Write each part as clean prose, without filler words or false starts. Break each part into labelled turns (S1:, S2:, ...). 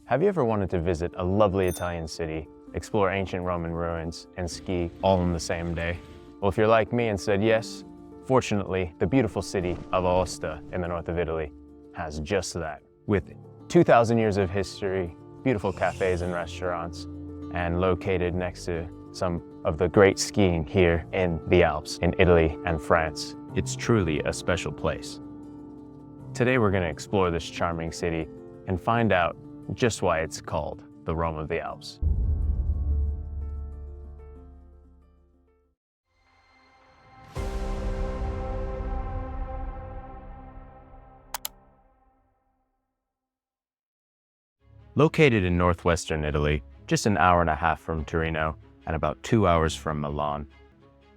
S1: Have you ever wanted to visit a lovely Italian city, explore ancient Roman ruins, and ski all in the same day? Well, if you're like me and said yes, fortunately, the beautiful city of Aosta in the north of Italy has just that. With 2,000 years of history, beautiful cafes and restaurants, and located next to some of the great skiing here in the Alps, in Italy and France. It's truly a special place. Today we're going to explore this charming city and find out just why it's called the Rome of the Alps. Located in northwestern Italy, just an hour and a half from Torino and about 2 hours from Milan,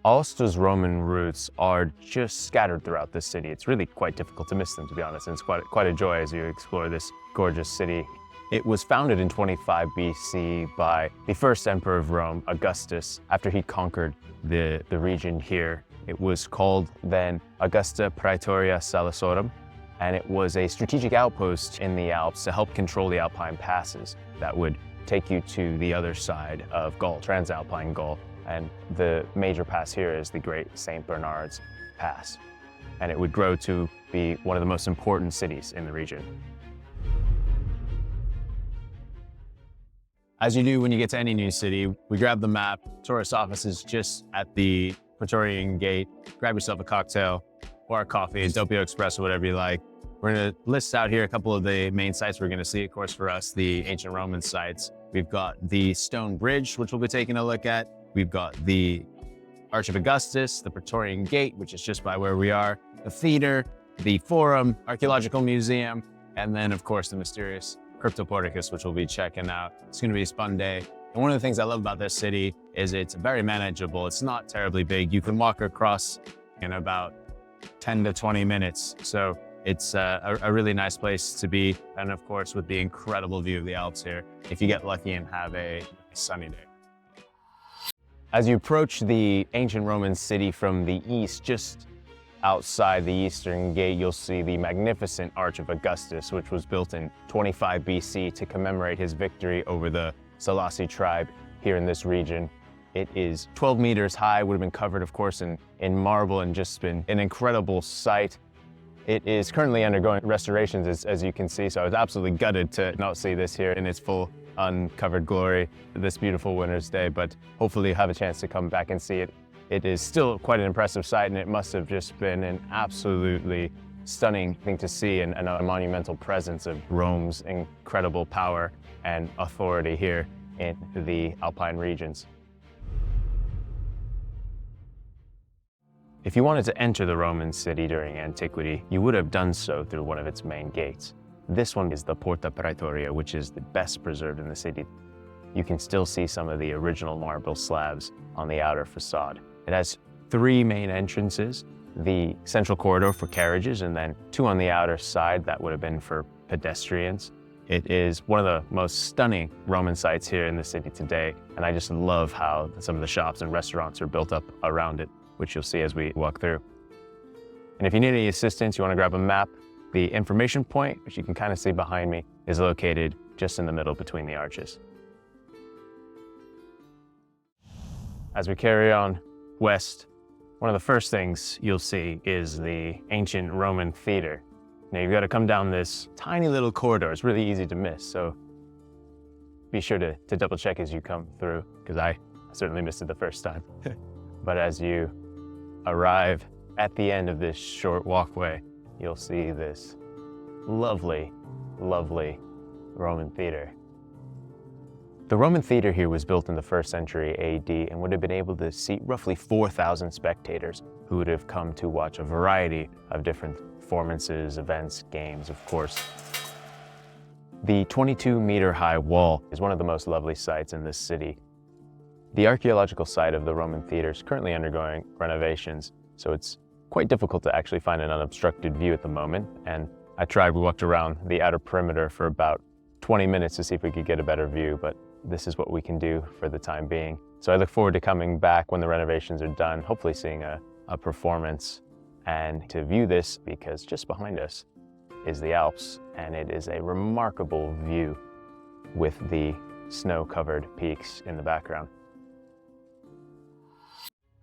S1: Aosta's Roman roots are just scattered throughout the city. It's really quite difficult to miss them, to be honest, and it's quite a joy as you explore this gorgeous city. It was founded in 25 BC by the first emperor of Rome, Augustus, after he conquered the region here. It was called then Porta Praetoria Salisorum, and it was a strategic outpost in the Alps to help control the Alpine passes that would take you to the other side of Gaul, Transalpine Gaul. And the major pass here is the Great St. Bernard's Pass. And it would grow to be one of the most important cities in the region. As you do when you get to any new city, we grab the map. Tourist office is just at the Praetorian Gate. Grab yourself a cocktail or a coffee, a doppio espresso, whatever you like. We're gonna list out here a couple of the main sites we're gonna see. Of course, for us, the ancient Roman sites. We've got the stone bridge, which we'll be taking a look at. We've got the Arch of Augustus, the Praetorian Gate, which is just by where we are, the theater, the Forum, Archaeological Museum, and then of course the mysterious Cryptoporticus, which we'll be checking out. It's gonna be a fun day. And one of the things I love about this city is it's very manageable. It's not terribly big. You can walk across in about 10 to 20 minutes. So it's a really nice place to be. And of course, with the incredible view of the Alps here, if you get lucky and have a sunny day. As you approach the ancient Roman city from the east, just outside the eastern gate, you'll see the magnificent Arch of Augustus, which was built in 25 BC to commemorate his victory over the Seleucid tribe here in this region. It is 12 meters high, would have been covered, of course, in marble and just been an incredible sight. It is currently undergoing restorations, as you can see, so I was absolutely gutted to not see this here in its full uncovered glory this beautiful winter's day, but hopefully you have a chance to come back and see it. It is still quite an impressive sight, and it must have just been an absolutely stunning thing to see, and a monumental presence of Rome's incredible power and authority here in the Alpine regions. If you wanted to enter the Roman city during antiquity, you would have done so through one of its main gates. This one is the Porta Praetoria, which is the best preserved in the city. You can still see some of the original marble slabs on the outer facade. It has 3 main entrances, the central corridor for carriages, and then 2 on the outer side that would have been for pedestrians. It is one of the most stunning Roman sites here in the city today, and I just love how some of the shops and restaurants are built up around it, which you'll see as we walk through. And if you need any assistance, you want to grab a map, the information point, which you can kind of see behind me, is located just in the middle between the arches. As we carry on west, one of the first things you'll see is the ancient Roman theater. Now you've got to come down this tiny little corridor. It's really easy to miss, so be sure to double check as you come through, because I certainly missed it the first time. But as you arrive at the end of this short walkway, you'll see this lovely, lovely Roman theater. The Roman theater here was built in the 1st century AD and would have been able to seat roughly 4,000 spectators who would have come to watch a variety of different performances, events, games, of course. The 22-meter high wall is one of the most lovely sights in this city. The archaeological site of the Roman theater is currently undergoing renovations, so it's quite difficult to actually find an unobstructed view at the moment. And we walked around the outer perimeter for about 20 minutes to see if we could get a better view, but this is what we can do for the time being. So I look forward to coming back when the renovations are done, hopefully seeing a performance and to view this, because just behind us is the Alps, and it is a remarkable view. with the snow-covered peaks in the background.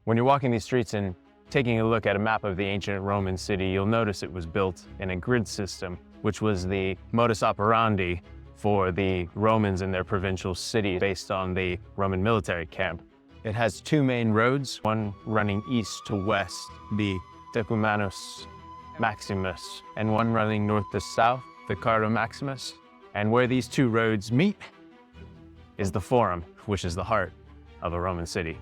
S1: When you're walking these streets and taking a look at a map of the ancient Roman city, you'll notice it was built in a grid system, which was the modus operandi for the Romans in their provincial city based on the Roman military camp. It has two main roads, one running east to west, the Decumanus Maximus, and one running north to south, the Cardo Maximus. And where these two roads meet is the Forum, which is the heart of a Roman city.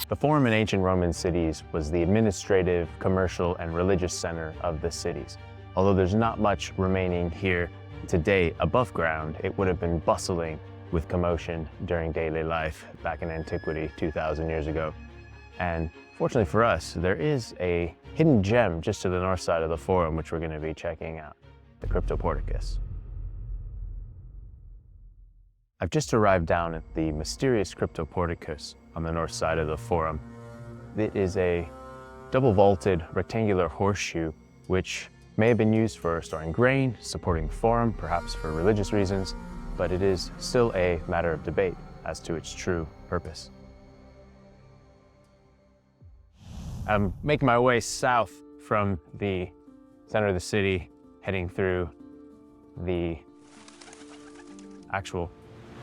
S1: The Forum in ancient Roman cities was the administrative, commercial, and religious center of the cities. Although there's not much remaining here today above ground, it would have been bustling with commotion during daily life back in antiquity 2,000 years ago. And fortunately for us, there is a hidden gem just to the north side of the Forum, which we're going to be checking out, the Cryptoporticus. I've just arrived down at the mysterious Cryptoporticus on the north side of the Forum. It is a double-vaulted rectangular horseshoe, which may have been used for storing grain, supporting the Forum, perhaps for religious reasons, but it is still a matter of debate as to its true purpose. I'm making my way south from the center of the city, heading through the actual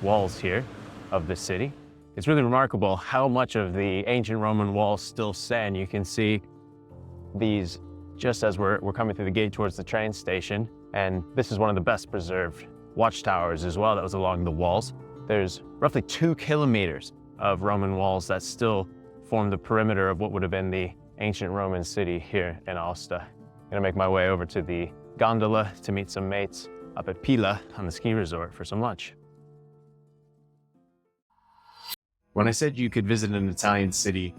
S1: walls here of the city. It's really remarkable how much of the ancient Roman walls still stand. You can see these just as we're coming through the gate towards the train station, and this is one of the best preserved watchtowers as well that was along the walls. There's roughly 2 kilometers of Roman walls that still form the perimeter of what would have been the ancient Roman city here in Aosta. I'm gonna make my way over to the gondola to meet some mates up at Pila on the ski resort for some lunch. When I said you could visit an Italian city,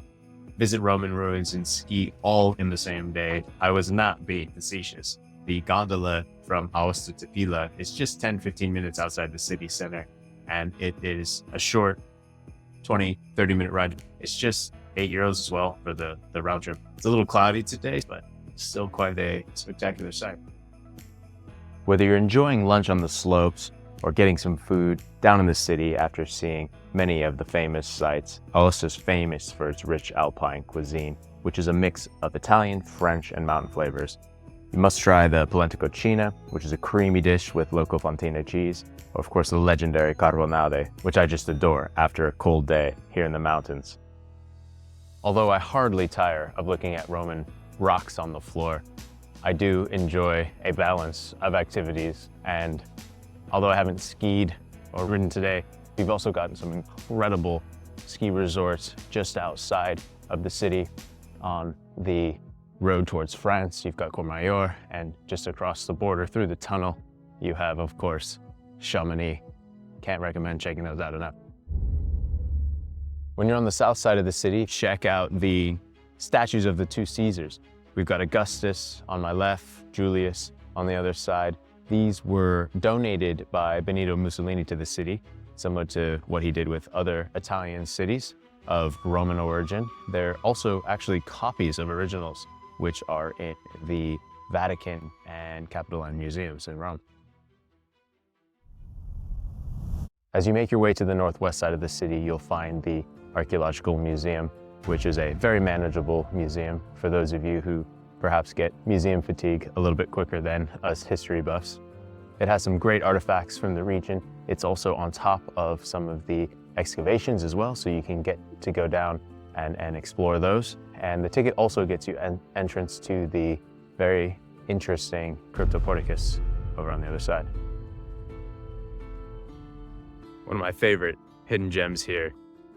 S1: visit Roman ruins, and ski all in the same day, I was not being facetious. The gondola from Aosta to Pila is just 10-15 minutes outside the city center, and it is a short 20-30 minute ride. It's just €8 as well for the round trip. It's a little cloudy today, but still quite a spectacular sight. Whether you're enjoying lunch on the slopes or getting some food down in the city after seeing many of the famous sites, Aosta is famous for its rich Alpine cuisine, which is a mix of Italian, French, and mountain flavors. You must try the polenta cucina, which is a creamy dish with local fontina cheese, or of course the legendary carbonade, which I just adore after a cold day here in the mountains. Although I hardly tire of looking at Roman rocks on the floor, I do enjoy a balance of activities, and although I haven't skied or ridden today, we've also gotten some incredible ski resorts just outside of the city on the road towards France. You've got Courmayeur, and just across the border through the tunnel, you have, of course, Chamonix. Can't recommend checking those out enough. When you're on the south side of the city, check out the statues of the two Caesars. We've got Augustus on my left, Julius on the other side. These were donated by Benito Mussolini to the city, similar to what he did with other Italian cities of Roman origin. They're also actually copies of originals, which are in the Vatican and Capitoline museums in Rome. As you make your way to the northwest side of the city, you'll find the Archaeological Museum, which is a very manageable museum for those of you who perhaps get museum fatigue a little bit quicker than us history buffs. It has some great artifacts from the region. It's also on top of some of the excavations as well, so you can get to go down and explore those. And the ticket also gets you an entrance to the very interesting Cryptoporticus over on the other side. One of my favorite hidden gems here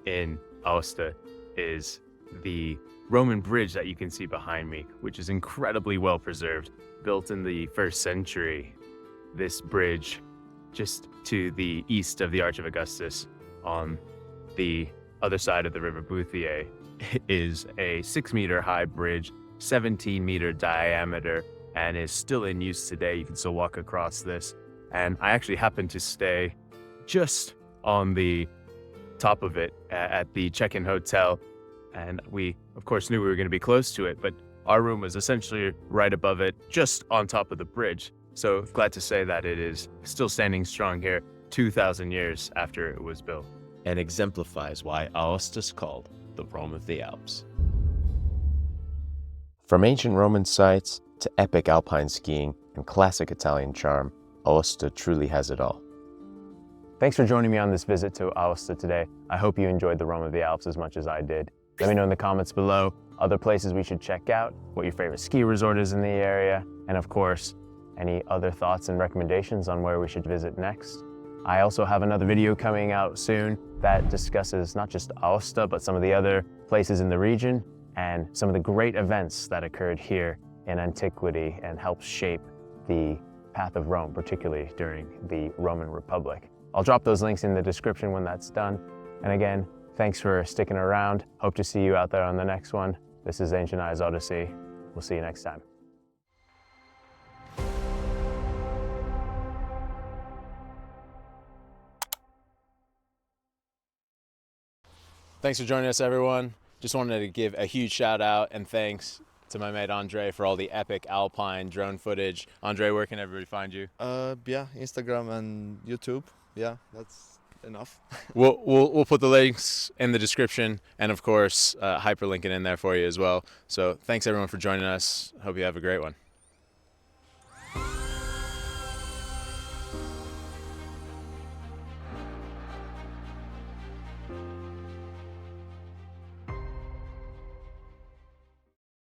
S1: in Aosta is the Roman bridge that you can see behind me, which is incredibly well preserved, built in the 1st century. This bridge, just to the east of the Arch of Augustus on the other side of the River Bouthier, is a 6-meter high bridge, 17-meter diameter, and is still in use today. You can still walk across this. And I actually happened to stay just on the top of it at the check-in hotel. And we, of course, knew we were going to be close to it, but our room was essentially right above it, just on top of the bridge. So glad to say that it is still standing strong here 2,000 years after it was built.
S2: and exemplifies why Aosta is called the Rome of the Alps. From ancient Roman sites to epic Alpine skiing and classic Italian charm, Aosta truly has it all.
S1: Thanks for joining me on this visit to Aosta today. I hope you enjoyed the Rome of the Alps as much as I did. Let me know in the comments below other places we should check out, what your favorite ski resort is in the area, and of course, any other thoughts and recommendations on where we should visit next. I also have another video coming out soon that discusses not just Aosta, but some of the other places in the region and some of the great events that occurred here in antiquity and helped shape the path of Rome, particularly during the Roman Republic. I'll drop those links in the description when that's done. And again, thanks for sticking around. Hope to see you out there on the next one. This is Ancient Eyes Odyssey. We'll see you next time. Thanks for joining us, everyone. Just wanted to give a huge shout out and thanks to my mate Andre for all the epic Alpine drone footage. Andre, where can everybody find you?
S3: Yeah, Instagram and YouTube. Yeah, that's enough.
S1: We'll put the links in the description and of course hyperlink it in there for you as well. So thanks everyone for joining us. Hope you have a great one.